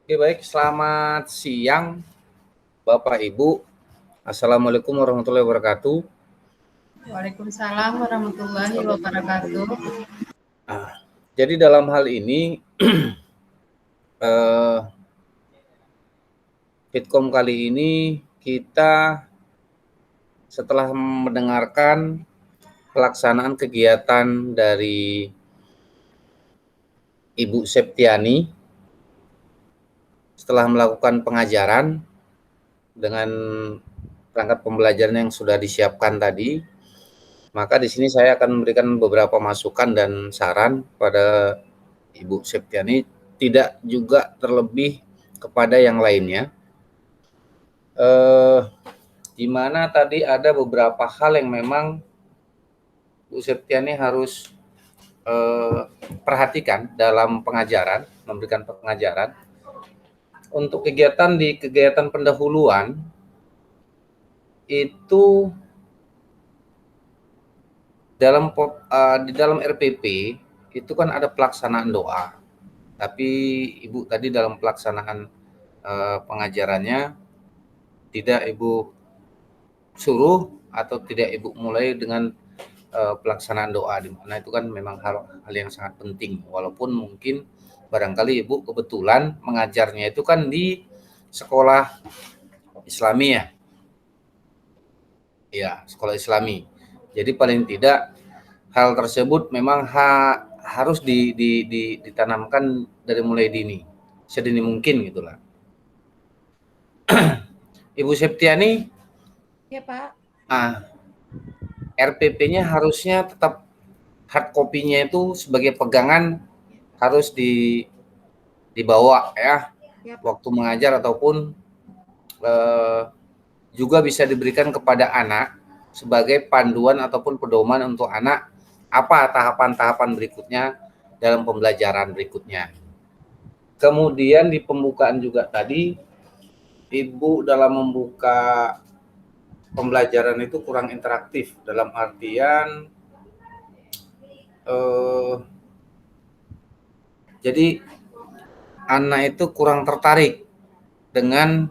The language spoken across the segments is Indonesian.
Oke, baik. Selamat siang, Bapak Ibu. Assalamualaikum warahmatullahi wabarakatuh. Waalaikumsalam warahmatullahi wabarakatuh. Jadi dalam hal ini, Fitkom kali ini kita setelah mendengarkan pelaksanaan kegiatan dari Ibu Septiani setelah melakukan pengajaran dengan perangkat pembelajaran yang sudah disiapkan tadi, maka di sini saya akan memberikan beberapa masukan dan saran pada Ibu Septiani, tidak juga terlebih kepada yang lainnya. Di mana tadi ada beberapa hal yang memang Bu Septiani harus perhatikan dalam pengajaran, memberikan pengajaran. Untuk kegiatan pendahuluan itu di dalam RPP itu kan ada pelaksanaan doa. Tapi Ibu tadi dalam pelaksanaan pengajarannya tidak Ibu suruh atau tidak Ibu mulai dengan pelaksanaan doa, di mana itu kan memang hal yang sangat penting, walaupun mungkin barangkali Ibu kebetulan mengajarnya itu kan di sekolah Islami ya, sekolah Islami. Jadi paling tidak hal tersebut memang harus ditanamkan dari mulai dini, sedini mungkin gitulah. Ibu Septiani, Ya Pak. RPP-nya harusnya tetap hard copy-nya itu sebagai pegangan harus dibawa ya, waktu mengajar ataupun juga bisa diberikan kepada anak sebagai panduan ataupun pedoman untuk anak apa tahapan-tahapan berikutnya dalam pembelajaran berikutnya. Kemudian di pembukaan juga tadi Ibu dalam membuka pembelajaran itu kurang interaktif, dalam artian jadi anak itu kurang tertarik dengan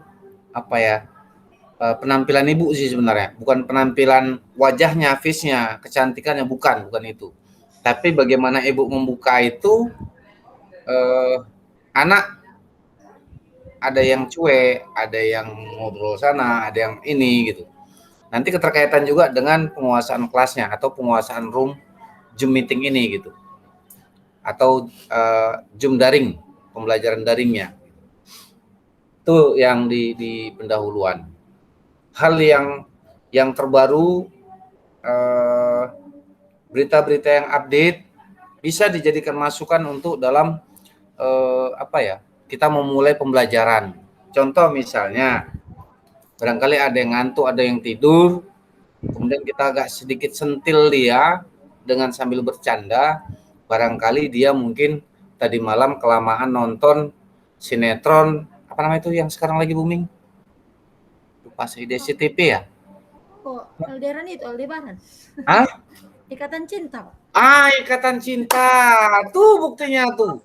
penampilan Ibu sih sebenarnya, bukan penampilan wajahnya, face-nya, kecantikannya, bukan itu. Tapi bagaimana Ibu membuka itu, anak ada yang cuek, ada yang ngobrol sana, ada yang ini gitu. Nanti keterkaitan juga dengan penguasaan kelasnya atau penguasaan room Zoom meeting ini gitu. Atau Zoom daring, pembelajaran daringnya. Itu yang di pendahuluan. Hal yang terbaru, berita-berita yang update bisa dijadikan masukan untuk dalam kita memulai pembelajaran. Contoh misalnya, barangkali ada yang ngantuk, ada yang tidur, kemudian kita agak sedikit sentil dia dengan sambil bercanda, barangkali dia mungkin tadi malam kelamaan nonton sinetron, apa namanya itu yang sekarang lagi booming? Lupa saya, DCTV ya? Oh, Alderan itu, Aldebaran. Hah? Ikatan Cinta, Pak. Ikatan Cinta. Tuh buktinya tuh.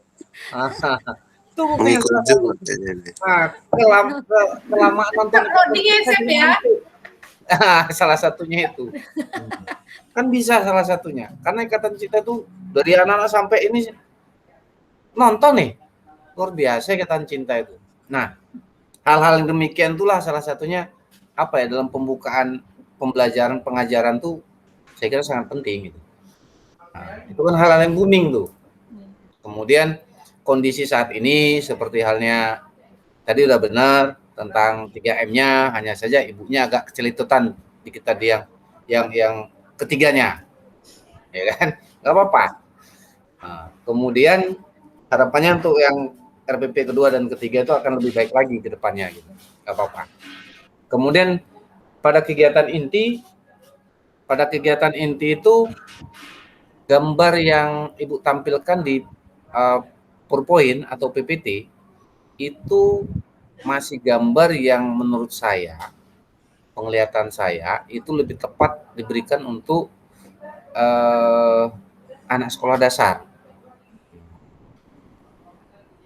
Itu buktinya salah satu. Kelamaan nonton Loading efek ya. salah satunya itu. Kan bisa salah satunya. Karena Ikatan Cinta tuh dari anak-anak sampai ini nonton nih. Luar biasa Ikatan Cinta itu. Nah, hal-hal yang demikian itulah salah satunya dalam pembukaan pembelajaran pengajaran tuh saya kira sangat penting gitu. Nah, itu kan hal-hal yang booming tuh. Kemudian kondisi saat ini seperti halnya tadi udah benar tentang 3M-nya, hanya saja ibunya agak kecelitutan dikit tadi yang ketiganya. Ya kan? Enggak apa-apa. Nah, kemudian harapannya untuk yang RPP kedua dan ketiga itu akan lebih baik lagi ke depannya gitu. Enggak apa-apa. Kemudian pada kegiatan inti itu gambar yang Ibu tampilkan di PowerPoint atau PPT itu masih gambar yang menurut saya, penglihatan saya itu lebih tepat diberikan untuk anak sekolah dasar.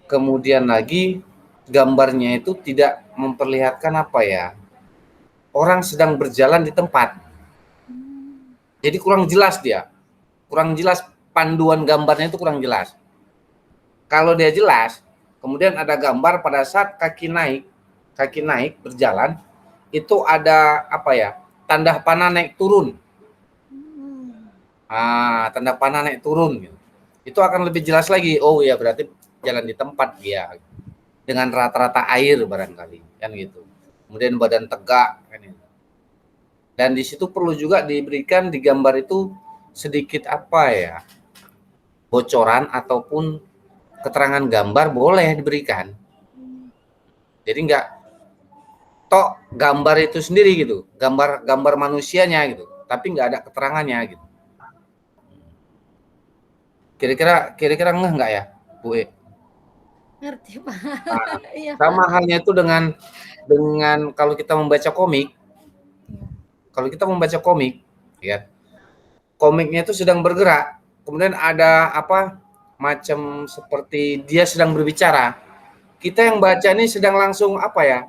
Kemudian lagi gambarnya itu tidak memperlihatkan apa ya, orang sedang berjalan di tempat. Jadi kurang jelas dia, kurang jelas panduan gambarnya itu kurang jelas. Kalau dia jelas, kemudian ada gambar pada saat kaki naik berjalan, itu ada apa ya, tanda panah naik turun. Tanda panah naik turun gitu. Itu akan lebih jelas lagi. Oh ya, berarti jalan di tempat dia dengan rata-rata air barangkali kan gitu. Kemudian badan tegak kan gitu. Dan di situ perlu juga diberikan di gambar itu sedikit apa ya, bocoran ataupun keterangan gambar boleh diberikan. Jadi enggak tok gambar itu sendiri gitu, gambar manusianya gitu, tapi nggak ada keterangannya gitu. Kira-kira ngeh nggak ya, Bu E? Ngerti, Pak. Nah, Iya, sama Pak. halnya itu dengan kalau kita membaca komik. Kalau kita membaca komik, ya, komiknya itu sedang bergerak, kemudian ada apa macam seperti dia sedang berbicara. Kita yang baca ini sedang langsung apa ya,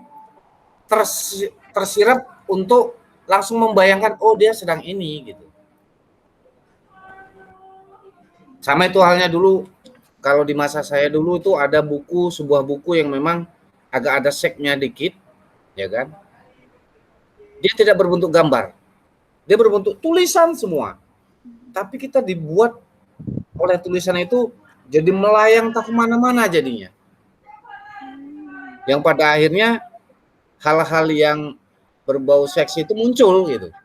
tersirap untuk langsung membayangkan, oh dia sedang ini gitu. Sama itu halnya dulu, kalau di masa saya dulu itu ada sebuah buku yang memang agak ada seknya dikit, ya kan? Dia tidak berbentuk gambar, dia berbentuk tulisan semua. Tapi kita dibuat oleh tulisan itu jadi melayang tak kemana-mana jadinya. Yang pada akhirnya hal-hal yang berbau seks itu muncul gitu.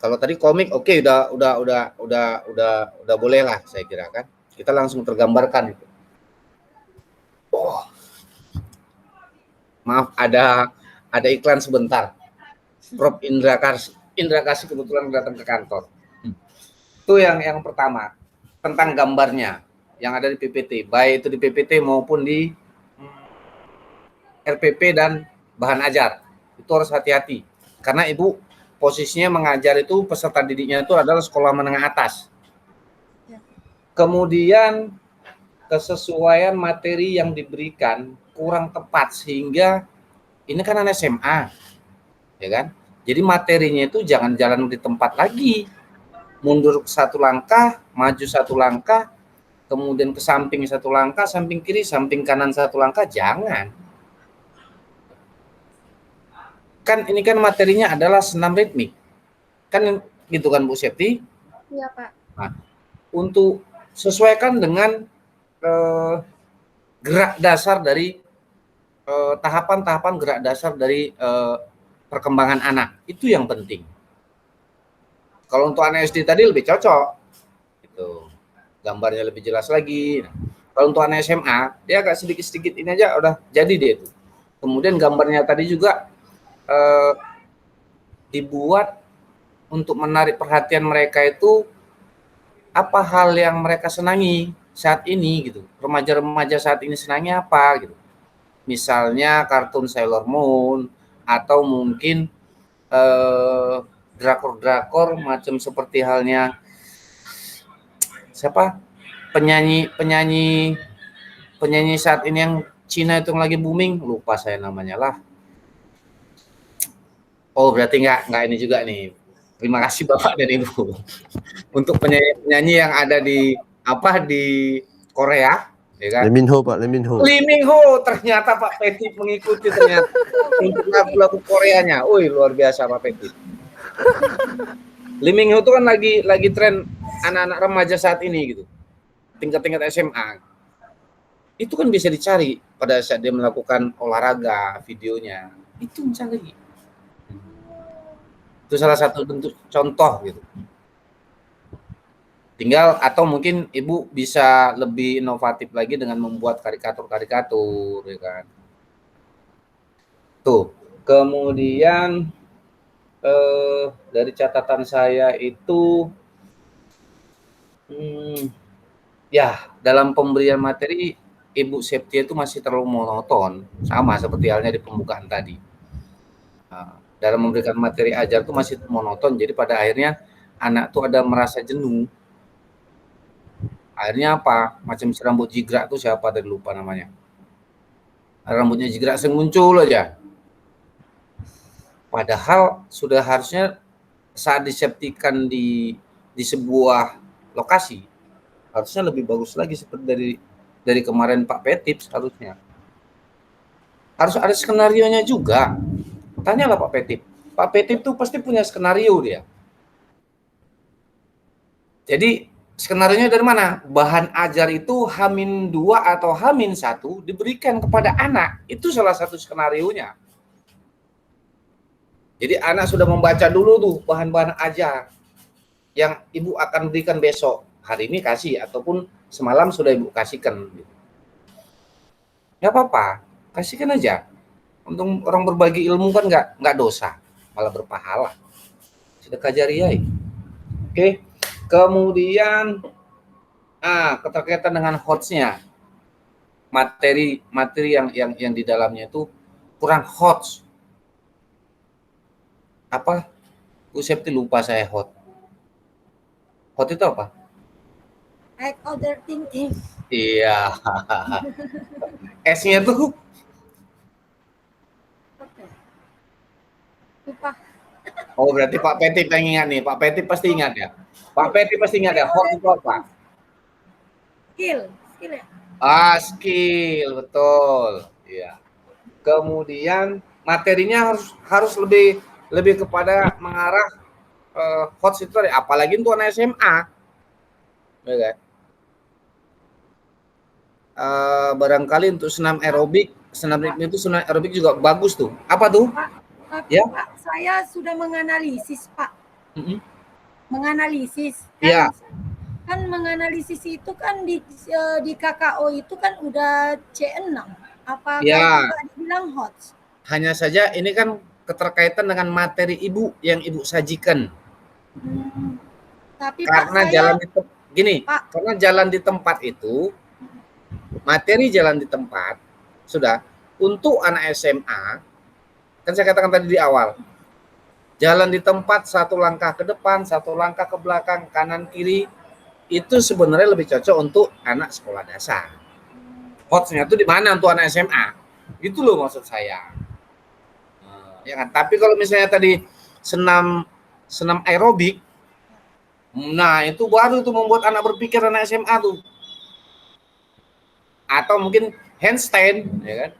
Kalau tadi komik oke, udah boleh lah saya kira kan. Kita langsung tergambarkan itu. Oh, maaf ada iklan sebentar. Prof Indra Kasih kebetulan datang ke kantor. Itu yang pertama tentang gambarnya yang ada di PPT, baik itu di PPT maupun di RPP dan bahan ajar. Itu harus hati-hati karena Ibu posisinya mengajar itu, peserta didiknya itu adalah sekolah menengah atas. Kemudian kesesuaian materi yang diberikan kurang tepat sehingga ini kan anak SMA, ya kan? Jadi materinya itu jangan jalan di tempat lagi, mundur satu langkah, maju satu langkah, kemudian ke samping satu langkah, samping kiri, samping kanan satu langkah, jangan. Kan ini kan materinya adalah senam ritmik, kan gitu kan Bu Septi? Iya, Pak. Nah, untuk sesuaikan dengan gerak dasar dari tahapan-tahapan gerak dasar dari perkembangan anak, itu yang penting. Kalau untuk anak SD tadi lebih cocok, gitu. Gambarnya lebih jelas lagi. Nah, kalau untuk anak SMA, dia agak sedikit-sedikit ini aja udah jadi dia itu. Kemudian gambarnya tadi juga dibuat untuk menarik perhatian mereka itu apa hal yang mereka senangi saat ini gitu. Remaja-remaja saat ini senangnya apa gitu. Misalnya kartun Sailor Moon atau mungkin drakor-drakor macam seperti halnya siapa penyanyi saat ini yang Cina itu yang lagi booming, lupa saya namanya lah. Oh berarti nggak ini juga nih. Terima kasih Bapak dan Ibu untuk penyanyi yang ada di Korea, ya kan? Lee Min Ho, Pak, Lee Min Ho. Lee Min Ho, ternyata Pak Petit mengikuti ternyata untuk lagu-lagu Koreanya. Wih, luar biasa Pak Petit. Lee Min Ho itu kan lagi tren anak-anak remaja saat ini gitu. Tingkat-tingkat SMA. Itu kan bisa dicari pada saat dia melakukan olahraga, videonya. Itu mencari. Itu salah satu bentuk contoh gitu. Tinggal atau mungkin Ibu bisa lebih inovatif lagi dengan membuat karikatur-karikatur, ya kan. Tuh, kemudian dari catatan saya itu ya dalam pemberian materi Ibu Septia itu masih terlalu monoton, sama seperti halnya di pembukaan tadi. Nah, dalam memberikan materi ajar itu masih monoton, jadi pada akhirnya anak tuh ada merasa jenuh. Akhirnya apa? Macam serambut jigrak tuh siapa tadi lupa namanya. rambutnya jegrak muncul aja. Padahal sudah harusnya saat diseptikan di sebuah lokasi harusnya lebih bagus lagi seperti dari kemarin Pak Petip harusnya. Harus ada skenarionya juga. Tanyalah Pak Petip. Pak Petip tuh pasti punya skenario dia. Jadi skenarionya dari mana? Bahan ajar itu H-2 atau H-1 diberikan kepada anak. Itu salah satu skenarionya. Jadi anak sudah membaca dulu tuh bahan-bahan ajar yang ibu akan berikan besok. Hari ini kasih ataupun semalam sudah ibu kasihkan. Nggak apa-apa, kasihkan aja. Untuk orang berbagi ilmu kan nggak dosa, malah berpahala. Sedekah jariah. Oke. Kemudian keterkaitan dengan hotsnya materi yang di dalamnya itu kurang hot. Apa? Bu Septi lupa saya hot. Hot itu apa? Like other thinking. Iya. S-nya tuh Lupa. oh berarti Pak Petip yang ingat nih. Pak Petip pasti ingat ya. Pak Petip pasti ingat ya. Hot itu apa? Skill ya. Skill, betul. Iya. Kemudian materinya harus lebih kepada mengarah hot itu tadi, apalagi untuk anak SMA. Ya kan? Barangkali untuk senam aerobik juga bagus tuh. Apa tuh? Tapi Ya. Pak, saya sudah menganalisis Pak. Menganalisis. Iya. Kan menganalisis itu kan di KKO itu kan udah C6. Apakah Ya. juga dibilang hot? Hanya saja ini kan keterkaitan dengan materi ibu yang ibu sajikan. Tapi karena Pak, karena jalan di tempat itu, materi jalan di tempat sudah untuk anak SMA, kan saya katakan tadi di awal, jalan di tempat satu langkah ke depan, satu langkah ke belakang, kanan kiri, itu sebenarnya lebih cocok untuk anak sekolah dasar. Hotnya itu di mana untuk anak SMA? Itu loh maksud saya. Ya kan? Tapi kalau misalnya tadi senam aerobik, nah itu baru tuh membuat anak berpikir anak SMA tuh. Atau mungkin handstand, ya kan?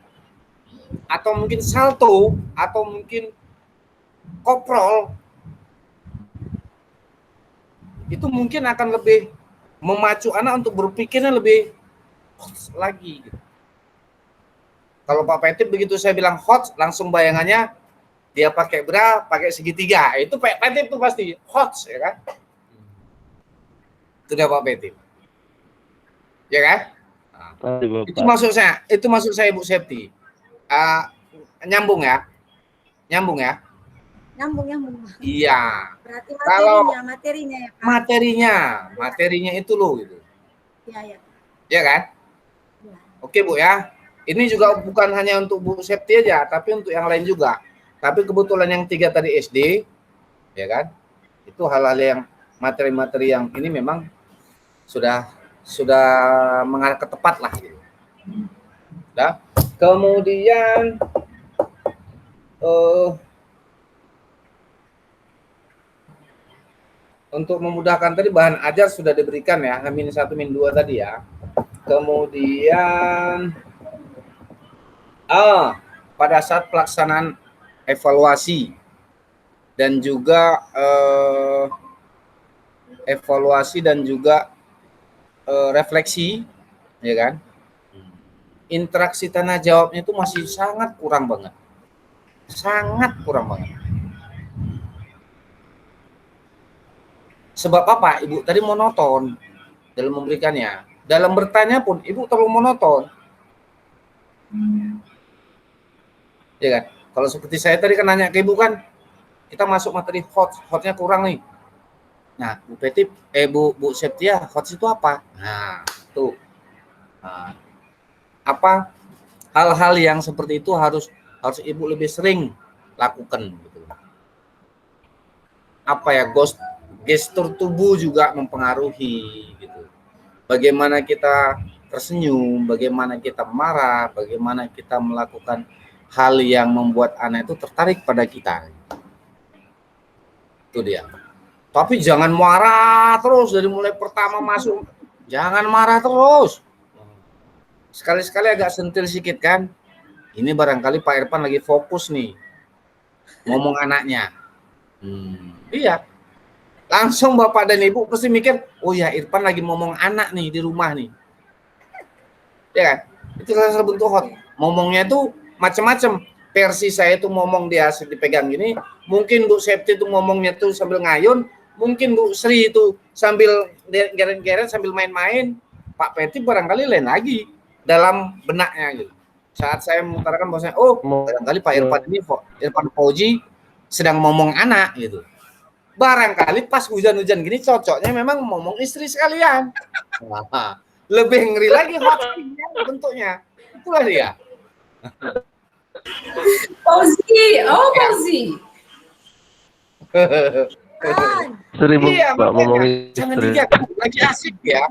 Atau mungkin salto, atau mungkin koprol. Itu mungkin akan lebih memacu anak untuk berpikirnya lebih lagi. Kalau Pak Petip begitu saya bilang hot, langsung bayangannya dia pakai bra, pakai segitiga. Itu Pak Petip tuh pasti hot, ya kan? Itu dia Pak Petip. Ya kan? Nah, itu maksud saya Bu Septi. Nyambung ya? Nyambung ya? Nyambung. Iya. Berarti materinya ya Pak. Materinya itu loh gitu. Iya. Ya kan? Ya. Oke Bu ya. Ini juga bukan hanya untuk Bu Septi aja, tapi untuk yang lain juga. Tapi kebetulan yang 3 tadi SD, ya kan? Itu hal-hal yang materi-materi yang ini memang sudah mengarah ke tepat lah gitu. Nah, kemudian untuk memudahkan tadi bahan ajar sudah diberikan ya, H-1, H-2 tadi ya. Kemudian pada saat pelaksanaan evaluasi dan juga refleksi, ya kan? Interaksi tanya jawabnya itu masih sangat kurang banget. Sebab apa? Ibu tadi monoton dalam memberikannya. Dalam bertanya pun ibu terlalu monoton. Ya kan? Kalau seperti saya tadi kan nanya ke ibu kan, kita masuk materi hotnya kurang nih. Nah, Bu Petip, Bu Septia, hot itu apa? Nah, tuh. Nah, apa hal-hal yang seperti itu harus ibu lebih sering lakukan gitu. Apa ya, gestur tubuh juga mempengaruhi gitu. Bagaimana kita tersenyum, bagaimana kita marah, bagaimana kita melakukan hal yang membuat anak itu tertarik pada kita. Itu dia. Tapi jangan marah terus dari mulai pertama masuk. Jangan marah terus. Sekali-sekali agak sentil sedikit kan. Ini barangkali Pak Irfan lagi fokus nih. Ngomong anaknya. Iya. Langsung Bapak dan Ibu pasti mikir, oh ya Irfan lagi ngomong anak nih di rumah nih. Ya kan? Itu salah satu bentuk hot. Ngomongnya itu macam-macam. Versi saya itu ngomong dia dipegang gini, mungkin Bu Septi itu ngomongnya tuh sambil ngayun, mungkin Bu Sri itu sambil geret-geret sambil main-main. Pak Peti barangkali lain lagi dalam benaknya gitu. Saat saya mengutarakan bahwasanya, oh barangkali Pak Irfan ini, Irfan Fauzi sedang ngomong anak gitu. Barangkali pas hujan-hujan gini cocoknya memang ngomong istri sekalian. Nah, lebih ngeri lagi hoaxnya bentuknya. Itulah dia. Fauzi, Fauzi. Seribu Iya, Pak ngomong jangan istri. dilihat, lagi asik ya.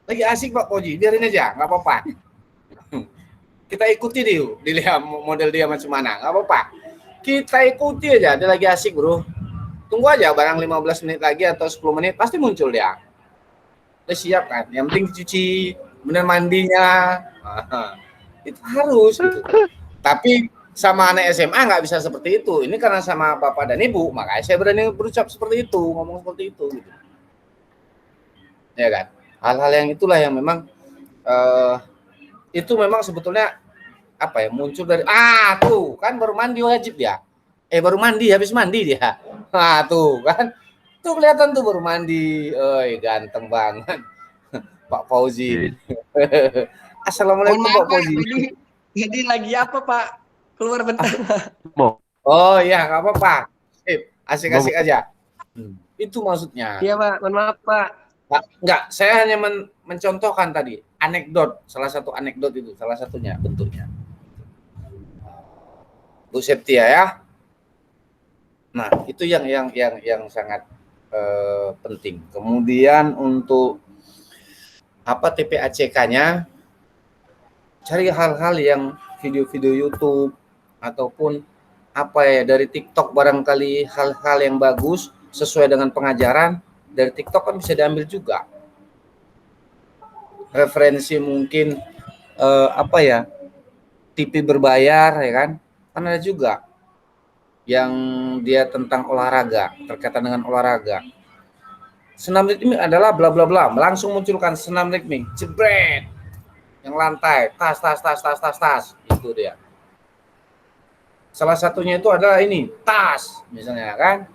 Lagi asik Pak Fauzi, biarin aja, nggak apa-apa. Kita ikuti dia, dilihat model dia macam mana, nggak apa-apa. Kita ikuti aja, dia lagi asik bro. Tunggu aja, barang 15 menit lagi atau 10 menit, pasti muncul dia. Udah siap kan, yang penting cuci, bener mandinya. Itu harus gitu. Tapi sama anak SMA nggak bisa seperti itu. Ini karena sama Bapak dan Ibu, makanya saya berani berucap seperti itu, ngomong seperti itu gitu. Ya kan? Hal-hal yang itulah yang memang itu memang sebetulnya apa ya, muncul dari tuh kan baru mandi wajib dia. Baru mandi, habis mandi dia. Tuh kan. Tuh kelihatan tuh baru mandi. Ganteng banget. Pak Fauzi. Assalamualaikum Pak Fauzi. Jadi lagi apa Pak? Keluar bentar. Oh iya, nggak apa-apa. Asik-asik aja. Itu maksudnya. Iya Pak, mohon maaf Pak. Enggak, saya hanya mencontohkan tadi anekdot, salah satu anekdot itu, salah satunya bentuknya. Bu Septia ya. Nah, itu yang sangat penting. Kemudian untuk apa TPACK-nya, cari hal-hal yang video-video YouTube ataupun apa ya dari TikTok, barangkali hal-hal yang bagus sesuai dengan pengajaran dari TikTok kan bisa diambil juga. Referensi mungkin apa ya, TV berbayar ya kan ada juga yang dia tentang olahraga, berkaitan dengan olahraga. Senam ritmik adalah bla bla bla, langsung munculkan senam ritmik, jebret, yang lantai, tas, itu dia. Salah satunya itu adalah ini, tas, misalnya kan.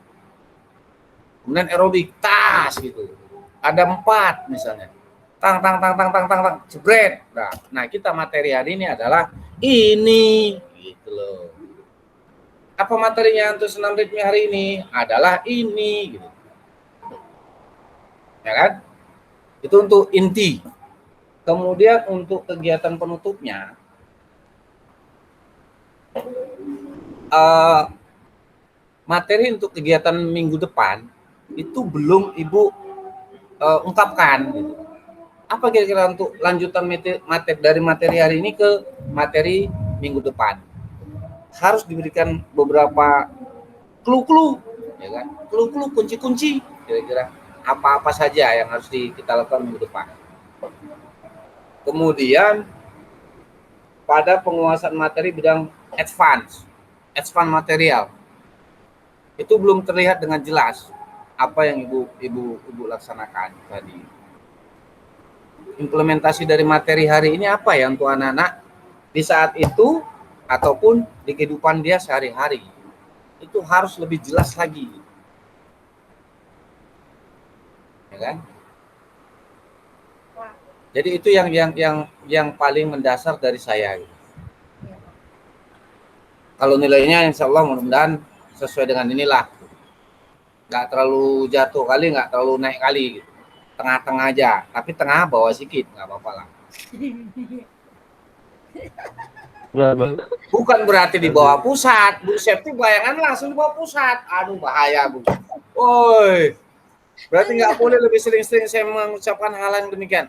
Kemudian aerobik, tas gitu. Ada 4 misalnya. Tang, jebret. Nah, kita materi hari ini adalah ini, gitu loh. Apa materinya untuk senam ritmik hari ini? Adalah ini, gitu. Ya kan? Itu untuk inti. Kemudian untuk kegiatan penutupnya, materi untuk kegiatan minggu depan itu belum Ibu ungkapkan. Gitu. Apa kira-kira untuk lanjutan materi dari materi hari ini ke materi minggu depan? Harus diberikan beberapa clue-clue, ya kan? Clue-clue, kunci-kunci, kira-kira apa-apa saja yang harus kita lakukan minggu depan. Kemudian pada penguasaan materi bidang advance material, itu belum terlihat dengan jelas apa yang ibu laksanakan tadi. Implementasi dari materi hari ini apa ya untuk anak-anak di saat itu ataupun di kehidupan dia sehari-hari, itu harus lebih jelas lagi, ya kan? Jadi itu yang paling mendasar dari saya. Kalau nilainya insya Allah mudah-mudahan sesuai dengan inilah, nggak terlalu jatuh kali, nggak terlalu naik kali, gitu. Tengah-tengah aja, tapi tengah bawah sedikit, nggak apa-apa lah. Bukan berarti di bawah pusat, Bu Septi bayangan langsung di bawah pusat, aduh bahaya Bu. Woi, berarti nggak boleh lebih sering-sering saya mengucapkan hal yang demikian.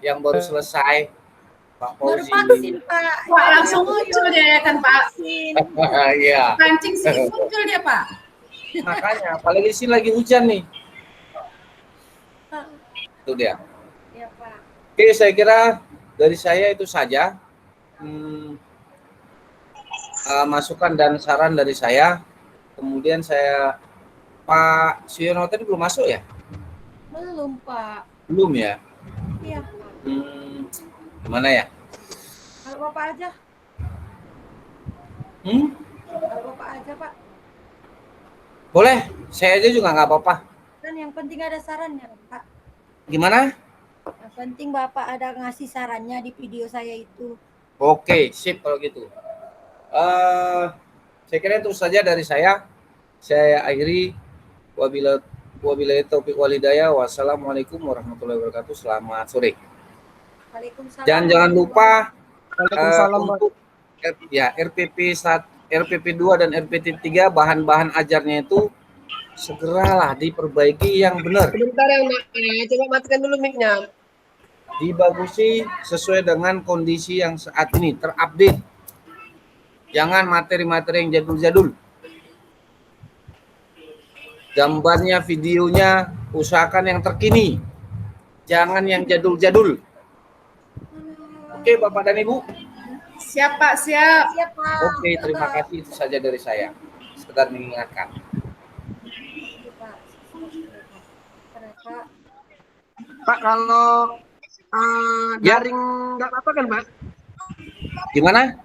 yang baru selesai Pak Baru Fauzi. vaksin, Pak. Pak, langsung muncul dia kan, Pak. Vaksin. Iya, Pancing sih muncul dia, Pak. makanya apalagi di sini lagi hujan nih. Itu dia. Ya, Pak. Oke, saya kira dari saya itu saja. Masukan dan saran dari saya. Kemudian Pak Siono tadi belum masuk ya? Belum, Pak. Belum ya? Iya, Pak. Gimana ya? Kalau Bapak aja. Kalau Bapak aja, Pak. Boleh, saya aja juga nggak apa-apa. Kan yang penting ada sarannya, Pak. Gimana? Yang penting Bapak ada ngasih sarannya di video saya itu. Oke, sip kalau gitu. Saya kira itu saja dari saya. Saya akhiri. Wabillahi taufiq wal hidayah. Wassalamualaikum warahmatullahi wabarakatuh. Selamat sore. Waalaikumsalam. Dan jangan lupa Waalaikumsalam, Pak. untuk RPP 2 dan RPP 3 bahan-bahan ajarnya itu segeralah diperbaiki yang benar. Sebentar ya, Mak. Coba matikan dulu mic-nya. Dibagusi sesuai dengan kondisi yang saat ini terupdate. Jangan materi-materi yang jadul-jadul. Gambarnya, videonya usahakan yang terkini. Jangan yang jadul-jadul. Oke, Bapak dan Ibu. Siap, Pak, siap. Siap, Pak. Oke, terima kasih, itu saja dari saya. Sekedar mengingatkan. Pak. Pak, kalau Ya. daring nggak apa-apa kan, Pak? Gimana?